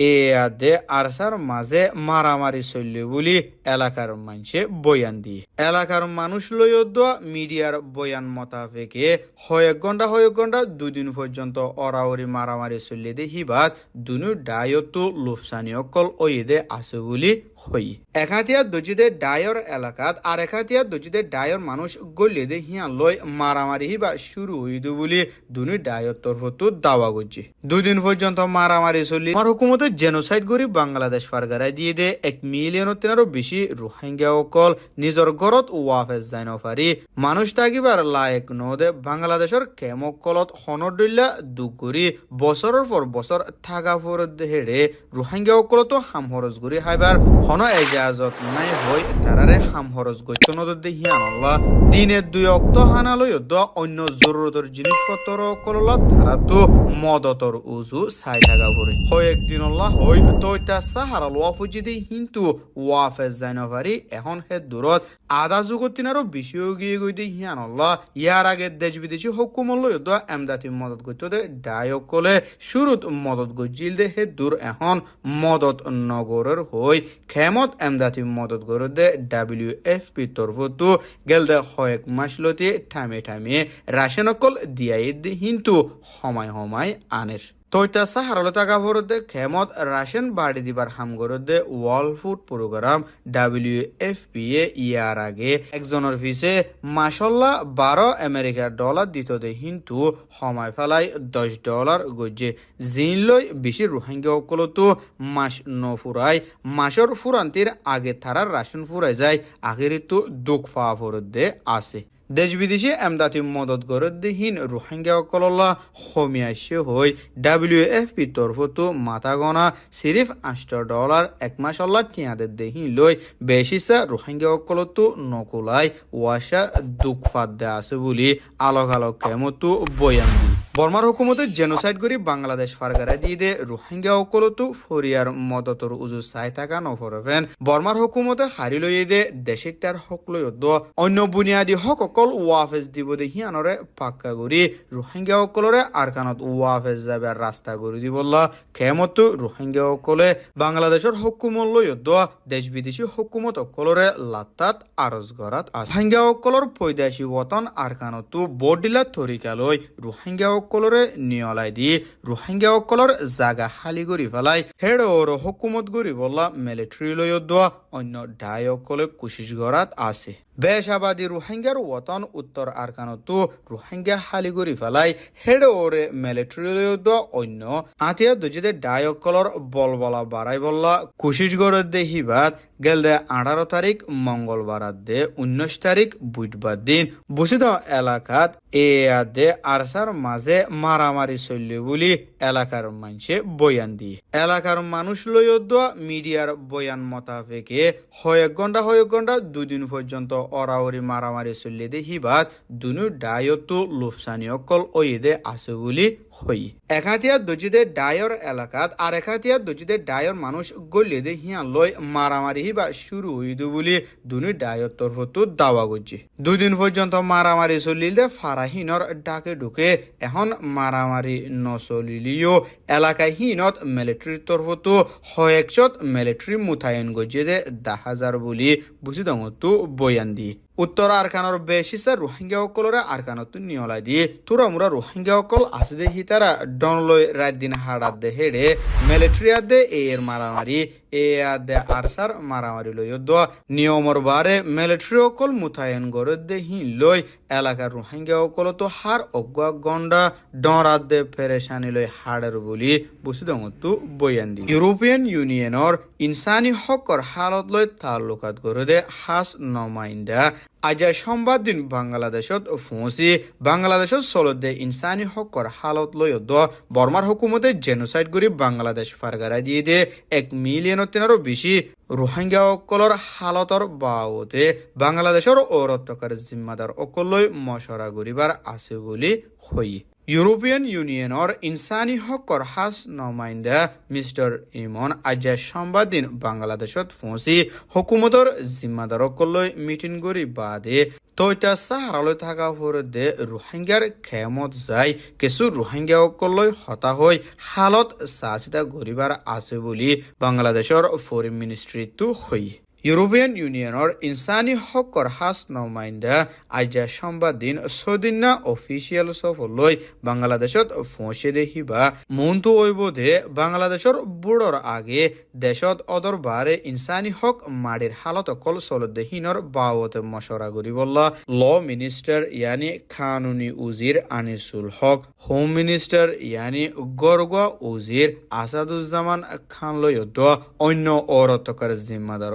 এয়াদে Archer মাঝে মারামারি চললে বলি এলাকার মানুষে বয়ান দিয়ে এলাকার মানুষ লইয়দ মিডিয়ার বয়ান মোতাবেকে কয়েক ঘন্টা দুদিন পর্যন্ত অরাওরি মারামারি চললে দে হিবাত দুনু ডায়তো লোফসানি অকল ওইদে আছে বলি হই একাতিয়া দজিদে ডায়র এলাকাত আর একাতিয়া দজিদে ডায়র মানুষ গলিয়ে দে হিয়া লই মারামারি হিবা শুরু হইদু বলি দুনু ডায়র তরফতো দাওয়া করছে দুদিন পর্যন্ত মারামারি চললি আমার হুকুমতে জেনোসাইড করি বাংলাদেশ ফারগারাই দিয়ে দে 1 মিলিয়নেরও বেশি রোহিঙ্গা অকল নিজের ঘরত ওয়াফেজ যাই নপারি মানুষ থাকিবার লায়ক নদে বাংলাদেশের কেমকলত হনদুল্লা দুখ করি বছরের পর বছর থাকা ফরত হেড়ে রোহিঙ্গা অকলতো হাম খরচ করি হাইবার হন এজাজত নাই হই তারারে হাম খরচ গচ্ছ নদে হিয়ানল্লা দিনে 2 অক্ত হানালয় অন্য জরুরতর জিনিসপত্র অকলত তারা তো মদতর উজু চাই থাকা করে কয়েকদিন হই তৈতা সাহারাল ওয়াফুজিদি কিন্তু ওয়াফেজ যাই নপারি এখন হে দূরত আধা যুগতিনারও বেশি গিয়ে গইতে হিয়ানল্লাহ ইয়ার আগে দেশ বিদেশি হুকুমল এমদাতি মদত করতে দে ডায়কলে শুরুত মদত গজিল দে হে দূর এখন মদত নগরের হই খেমত এমদাতি মদত করে দে WFP তরফতো গেল দে কয়েক মাসলতি ঠামে রাশন অকল দিয়াই দে কিন্তু সময় আনের তৈতা সাহারালো টাকা ভরতে খেমত রাশন বাড়ি দিবার হামগরদে ওয়ার্ল্ড ফুড প্রোগ্রাম WFP ইয়ার আগে একজনের ফিসে মাসাল্লাহ 12 আমেরিকার ডলার দিত দে কিন্তু সময় ফেলাই $10 গজে জিন লই বেশি রোহিঙ্গা অকলতো মাস নফুরাই মাসর ফুরান্তির আগে থারার রাশন ফুরাই যায় আগের তো দুঃখ ফা ভরদে আছে দেশ বিদেশি এমদাতি মদত গরদ্দিহীন রোহিঙ্গা অকল্লা কমিয়াছে হই WFP তরফতো মাথা গনা সিরিফ $8 এক মাসাল্লাহ টিয়াদের দেহীন লই বেশিসা রোহিঙ্গা অকলতো নকুলাই ওয়াসা দুঃখ ফাদ্দে আছে বলি আলোক কেমতো বয়ান বর্মার হুকুমতে জেনোসাইড করি বাংলাদেশ ফারগারা দিয়ে দে রোহিঙ্গা অকলতো ফরিয়ার মদতর উজু চাই থাকা নফরফেন বর্মার হুকুমতে হারি লইয়ে দে দেশে তার হক লই অন্য বুনিয়াদী হক অকল ওয়াফেজ দিব দে হিয়ানরে পাক্কা করি রোহিঙ্গা অকলরে আরকানত ওয়াফেজ যাবে রাস্তা করে দিবল্লা খেমত রোহিঙ্গা অকলে বাংলাদেশের হুকুমত লই দেশ বিদেশি হুকুমত অকলরে লাত্তাত আরজ গরাত আছে রোহিঙ্গা অকলর পৈদাসী ওতন আরকানত বডিলা তরিকা লই রোহিঙ্গা অকলরে নিয়লাই দি রোহিঙ্গা অকলর জাগা হালি করি ফেলাই হেড ওর হুকুমত করি বললা মিলিটারি লই অন্য ডাই অকলে কুশিস গরাত আছে বেশাবাদী রোহিঙ্গার ওতন উত্তর আরকানতো রোহিঙ্গা হালি করি ফেলাই হেড ওরে মিলিটারি অন্য আতিয়া দুজিদে ডায়কলর বলবলা বাড়াই বললা কুশিসগড়ের দে হিবাত গেল দে 18 তারিখ মঙ্গলবার দে 19 তারিখ বুধবার দিন বসিত এলাকাত এয়াদে আরসার মাঝে মারামারি চললে বলি এলাকার মানুষে বয়ান দিয়ে এলাকার মানুষ লইয়দ মিডিয়ার বয়ান মোতাবেকে কয়েক ঘন্টা দুদিন পর্যন্ত অরাওরি মারামারি চললে দে হিবাত দুনু ডায়তো লোফসানি অকল ওইদে আছে বলি হই একাতিয়া দজিদে ডায়র এলাকাত আর একাতিয়া দজিদে ডায়র মানুষ গলিয়ে দে হিয়া লই মারামারি হিবা শুরু হইদু বলি দুনু ডায়র তরফতো দাওয়া করছে দুদিন পর্যন্ত মারামারি চলিল দে ফারাহিনর ডাকে ঢুকে এখন মারামারি নচলিলিও এলাকায় হিনত মিলিটারির তরফতো কয়েকশত মিলিটারি মুতায়ন গজে দে 10,000 বলি বুঝি দমতো বয়ান দিয়ে উত্তর আরকানর বেশিসা রোহিঙ্গা অকলরে আরকানত নিয়লাই দিয়ে তোরা মুরা রোহিঙ্গা অকল আছে দে হিতারা ডনলই রাত দিন হাড়াত দে হেডে মিলিটারি আদে এর মারামারি এ আদে আরসার মারামারি লই নিয়মর বারে মিলিটারি অকল মুতায়ন গড়ে দে হিন লই এলাকার রোহিঙ্গা অকল তো হার অজ্ঞা গন্ডা ডরাত দে পেরেশানি লই হাড়ের বলি বুঝিদমতো বয়ান দি ইউরোপিয়ান ইউনিয়নের ইনসানি হকর হালত লই তাল্লুকাত গড়ে দে হাস নমাইন্দা আজ সোমবার দিন বাংলাদেশত পৌঁছি বাংলাদেশত চলতে ইনসানি হকর হালত লই বর্মার হুকুমতে জেনোসাইড করি বাংলাদেশ ফারগারা দিয়ে দে 1 মিলিয়নেরও বেশি রোহিঙ্গা অকলর হালতর বাবদে বাংলাদেশের ঔরত্বকার জিম্মাদার অকলই মশরা করিবার আছে বলি হই ইউরোপিয়ান ইউনিয়নের ইনসানি হকর হাস নমাইন্দা মিস্টার ইমন আজ সোমবার দিন বাংলাদেশত পৌঁছি হুকুমতর জিম্মাদার অকলই মিটিং করি বাদে তইতা সাহারালৈ থাকা ফৰদে ৰোহিংগাৰ খেমত যায় কিছু ৰোহিংগাসকললৈ হতা হৈ হালত চাচিতা গৰিবাৰ আছে বুলি বাংলাদেশৰ ফৰেন মিনিষ্ট্ৰীটো হৈ ইউৰোপিয়ান ইউনিয়নৰ ইনসানী হকৰ হাস নমাইন্দা আজা সোমবার দিন ছদিনা অফিচিয়েল সফরলৈ বাংলাদেশত পৌঁছে দেখিবা মনটো ঐবধে বাংলাদেশৰ বুড়ৰ আগে দেশত অদৰ বাৰে ইনসানী হক মাডিৰ হালত অকল চলদেহীনৰ বাৱতে মশৰা কৰিবল্লা ল মিনিষ্টাৰ ইয়ানি কানুনি উজিৰ আনিসুল হক হোম মিনিষ্টাৰ ইয়ানি গৰগোৱা উজিৰ আসাদুজ্জামান খানলৈ অন্য অৰতকাৰ জিম্মাদাৰ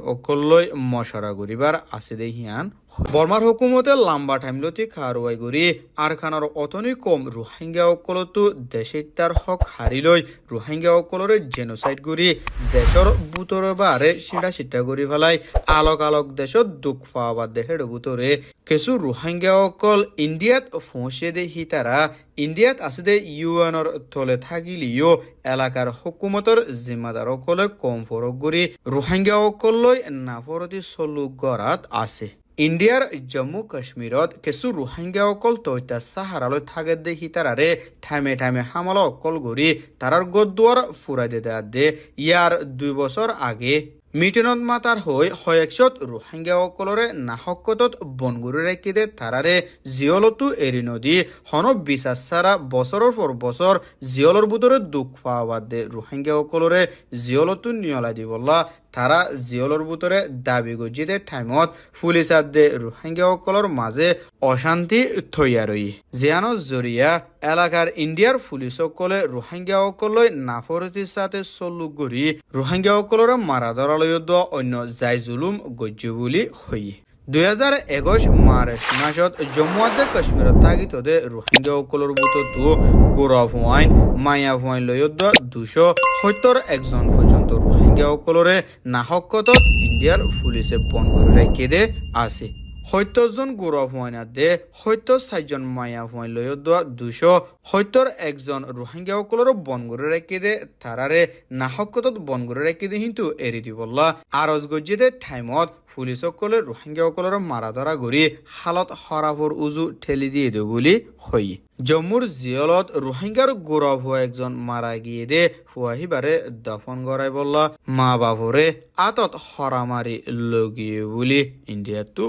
লৈ মশারা করিবার আছে দেহিয়ান বর্মার হুকুমতে লম্বা টাইমলতি কারওয়াই করি আরখানৰ অতনি কম রোহিঙ্গা অকলতো দেশিতার হক হারিলৈ রোহিঙ্গা অকলরে জেনোসাইড করি দেশর বুতরে বারে সিটা সিটা করি ফেলাই আলোক আলোক দেশত দুঃখ পাওয়া দেহের বুতরে কিছু রোহিঙ্গা অকল ইন্ডিয়াত ফৌঁছে দে হিতারা ইন্ডিয়াত আছে দে ইউএনর তলে থাকিলিও এলাকার হুকুমতর জিম্মাদার অকলে কম ফরক করি রোহিঙ্গা অকললৈ নাফরতি চলুক গড়াত আছে ইন্ডিয়ার জম্মু কাশ্মীরত কিছু রোহিঙ্গা অকল তৈতা সাহারালৈ থাকে দেখি তারারে ঠামে ঠামে হামলা অকল গড়ি তারার গদ্দুয়ার ফুরাই দে ইয়ার 2 বছর আগে মিটিনত মাতার হৈ হয়েকশত রোহিঙ্গা অকলরে নাহকতত বনগুরি রেখে দে তারারে জিয়লতো এরি নদী হন বিশ্বাস ছাড়া বছরের পর বছর জিয়লর ভিতরে দুঃখ পাওয়া দে রোহিঙ্গা অকলরে জিয়লতো নিয়লাই দিবল্লা তারা জিয়লর ভিতরে দাবি গজিতে টাইমত পুলিচার দে রোহিঙ্গা অকলর মাঝে অশান্তি থইয়া রই জিয়ানো জরিয়া এলাকার ইন্ডিয়ার পুলিশ অকলে রোহিঙ্গা অকললৈ নাফরতির সাথে চলুক গড়ি রোহিঙ্গা অকলর মারা ধরালৈ অন্য যাই জুলুম গজ্য বুলি হই 2021 মাৰ্চ মাসত জম্মু আৰু কাশ্মীৰত থাকি তদে রোহিঙ্গা অকলর বুততো গৌৰৱ হুৱাইন মায়া হুৱাইন লৈ 271 জন পর্যন্ত রোহিঙ্গা অকলরে নাহকত ইন্ডিয়ার পুলিশে বন করে রেখে দে আছে 70 জন গৌৰৱ হুৱাইন দে 74 জন মায়া হুৱাইন লৈ 271 জন রোহিঙ্গা অকলর বন করে রেখে দে তারারে নাহকত বন করে রেখে দে কিন্তু এৰি দিবল্লা আরজ গজ্জিতে টাইমত পুলিশ অকলে রোহিঙ্গা অকলর মারা ধরা গড়ি হালত হরাফর উজু ঠেলি দিয়ে দে বুলি হই জম্মুর জিয়লত রোহিঙ্গার গৌরব হওয়া একজন মারা গিয়ে দে ফুয়াহিবারে দফন গড়াই বললা মা বাবরে আতত হরামারি লগিয়ে বুলি ইন্ডিয়াতো